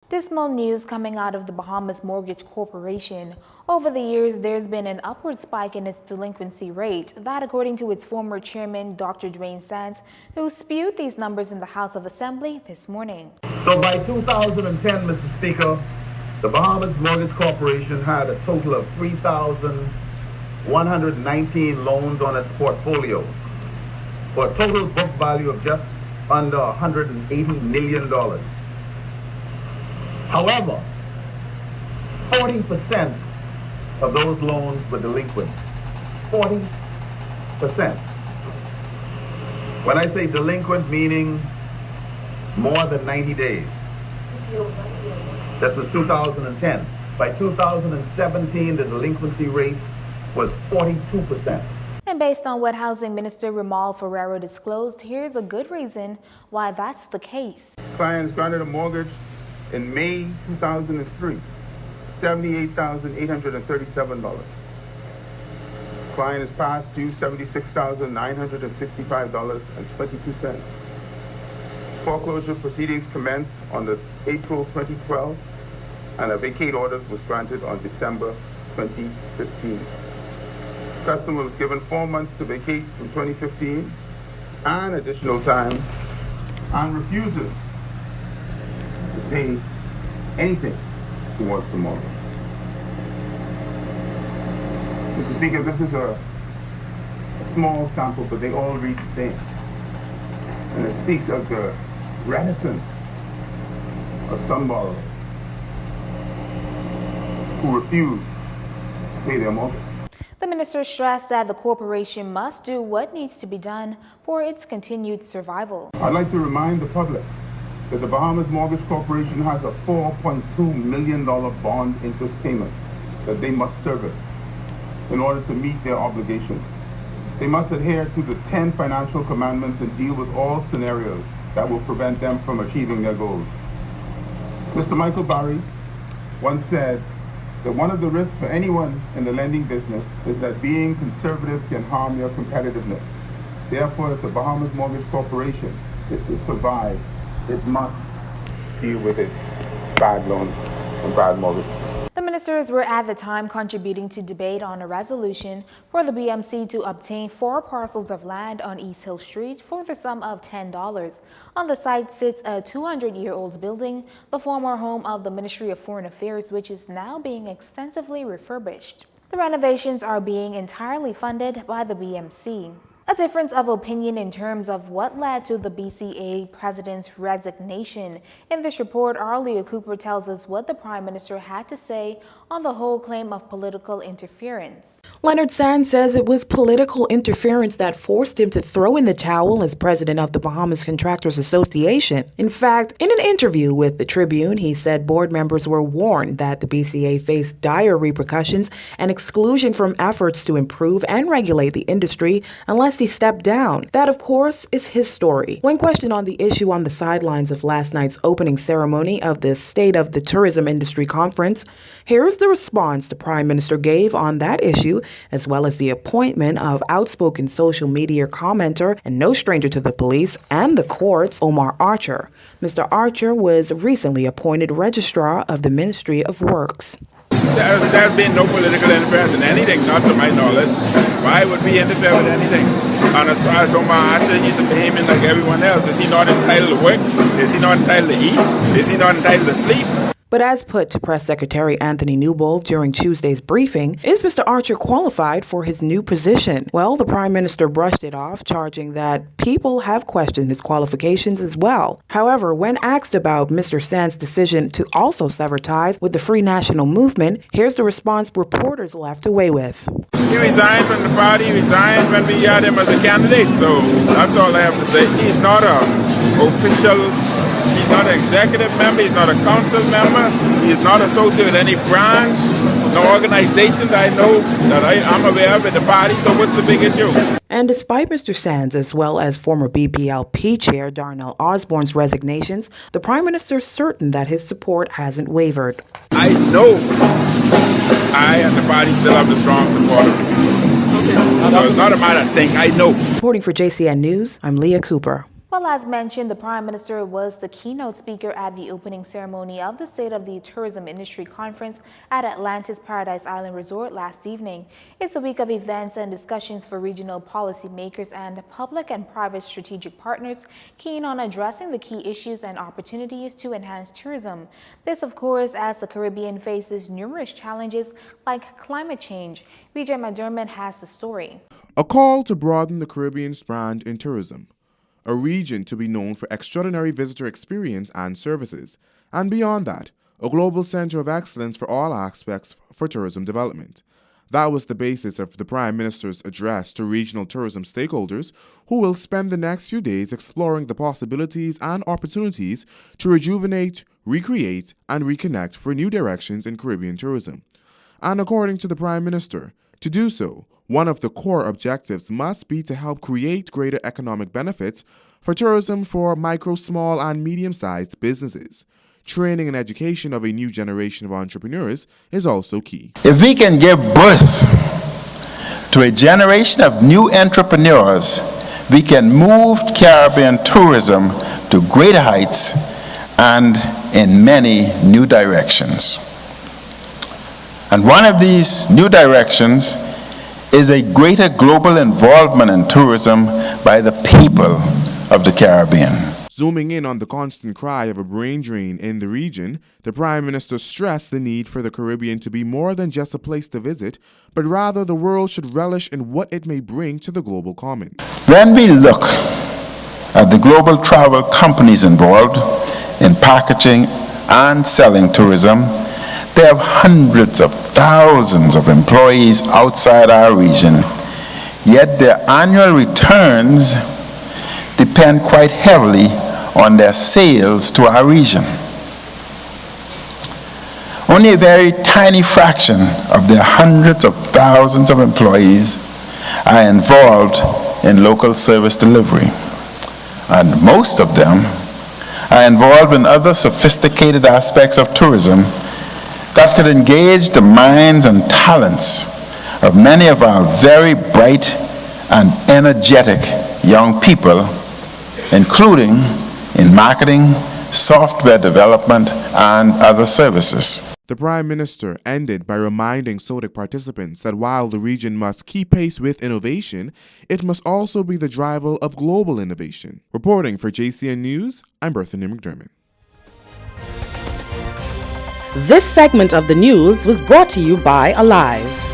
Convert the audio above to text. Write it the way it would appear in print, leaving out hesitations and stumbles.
Dismal news coming out of the Bahamas Mortgage Corporation. Over the years, there's been an upward spike in its delinquency rate. That, according to its former chairman, Dr. Dwayne Sands, who spewed these numbers in the House of Assembly this morning. So by 2010, Mr. Speaker, the Bahamas Mortgage Corporation had a total of 3,119 loans on its portfolio for a total book value of just under $180 million. However, 40% of those loans were delinquent. 40%. When I say delinquent, meaning more than 90 days. This was 2010. By 2017, the delinquency rate was 42%. And based on what Housing Minister Ramal Ferrero disclosed, here's a good reason why that's the case. Clients granted a mortgage in May 2003, $78,837. Client is past due $76,965.22. Foreclosure proceedings commenced on April 2012, and a vacate order was granted on December 2015. Customer was given 4 months to vacate from 2015 and additional time, and refuses to pay anything towards the mortgage. Mr. Speaker, this is a small sample, but they all read the same. And it speaks of the reticence of some borrowers who refuse to pay their mortgage. The minister stressed that the corporation must do what needs to be done for its continued survival. I'd like to remind the public that the Bahamas Mortgage Corporation has a $4.2 million bond interest payment that they must service in order to meet their obligations. They must adhere to the 10 financial commandments and deal with all scenarios that will prevent them from achieving their goals. Mr. Michael Barry once said that one of the risks for anyone in the lending business is that being conservative can harm your competitiveness. Therefore, if the Bahamas Mortgage Corporation is to survive, it must deal with its bad loans and bad mortgages. The ministers were at the time contributing to debate on a resolution for the BMC to obtain 4 parcels of land on East Hill Street for the sum of $10. On the site sits a 200-year-old building, the former home of the Ministry of Foreign Affairs, which is now being extensively refurbished. The renovations are being entirely funded by the BMC. A difference of opinion in terms of what led to the BCA president's resignation. In this report, Arlia Cooper tells us what the Prime Minister had to say on the whole claim of political interference. Leonard Sands says it was political interference that forced him to throw in the towel as president of the Bahamas Contractors Association. In fact, in an interview with the Tribune, he said board members were warned that the BCA faced dire repercussions and exclusion from efforts to improve and regulate the industry unless he stepped down. That, of course, is his story. When questioned on the issue on the sidelines of last night's opening ceremony of the State of the Tourism Industry Conference, here's the response the Prime Minister gave on that issue, as well as the appointment of outspoken social media commenter and no stranger to the police and the courts, Omar Archer. Mr. Archer was recently appointed Registrar of the Ministry of Works. There's been no political interference in anything, not to my knowledge. Why would we interfere with anything? And as far as Omar Archer, he's a payment like everyone else. Is he not entitled to work? Is he not entitled to eat? Is he not entitled to sleep? But as put to Press Secretary Anthony Newbold during Tuesday's briefing, is Mr. Archer qualified for his new position? Well, the Prime Minister brushed it off, charging that people have questioned his qualifications as well. However, when asked about Mr. Sands' decision to also sever ties with the Free National Movement, here's the response reporters left away with. He resigned from the party, he resigned when we had him as a candidate, so that's all I have to say. He's not an official. He's not an executive member, he's not a council member, he's not associated with any branch, no organizations I know that I'm aware of in the party, so what's the big issue? And despite Mr. Sands, as well as former BPLP Chair Darnell Osborne's resignations, the Prime Minister is certain that his support hasn't wavered. I know I and the party still have the strong support of me. So it's not a matter of think, I know. Reporting for JCN News, I'm Leah Cooper. Well, as mentioned, the Prime Minister was the keynote speaker at the opening ceremony of the State of the Tourism Industry Conference at Atlantis Paradise Island Resort last evening. It's a week of events and discussions for regional policymakers and public and private strategic partners keen on addressing the key issues and opportunities to enhance tourism. This, of course, as the Caribbean faces numerous challenges like climate change. Vijay McDermott has the story. A call to broaden the Caribbean's brand in tourism. A region to be known for extraordinary visitor experience and services, and beyond that, a global center of excellence for all aspects for tourism development. That was the basis of the Prime Minister's address to regional tourism stakeholders, who will spend the next few days exploring the possibilities and opportunities to rejuvenate, recreate, and reconnect for new directions in Caribbean tourism. And according to the Prime Minister, to do so, one of the core objectives must be to help create greater economic benefits for tourism for micro, small, and medium-sized businesses. Training and education of a new generation of entrepreneurs is also key. If we can give birth to a generation of new entrepreneurs, we can move Caribbean tourism to greater heights and in many new directions. And one of these new directions is a greater global involvement in tourism by the people of the Caribbean. Zooming in on the constant cry of a brain drain in the region, the Prime Minister stressed the need for the Caribbean to be more than just a place to visit, but rather the world should relish in what it may bring to the global common. When we look at the global travel companies involved in packaging and selling tourism, they have hundreds of thousands of employees outside our region, yet their annual returns depend quite heavily on their sales to our region. Only a very tiny fraction of their hundreds of thousands of employees are involved in local service delivery, and most of them are involved in other sophisticated aspects of tourism that could engage the minds and talents of many of our very bright and energetic young people, including in marketing, software development, and other services. The Prime Minister ended by reminding SOTIC participants that while the region must keep pace with innovation, it must also be the driver of global innovation. Reporting for JCN News, I'm Berthany McDermott. This segment of the news was brought to you by Alive.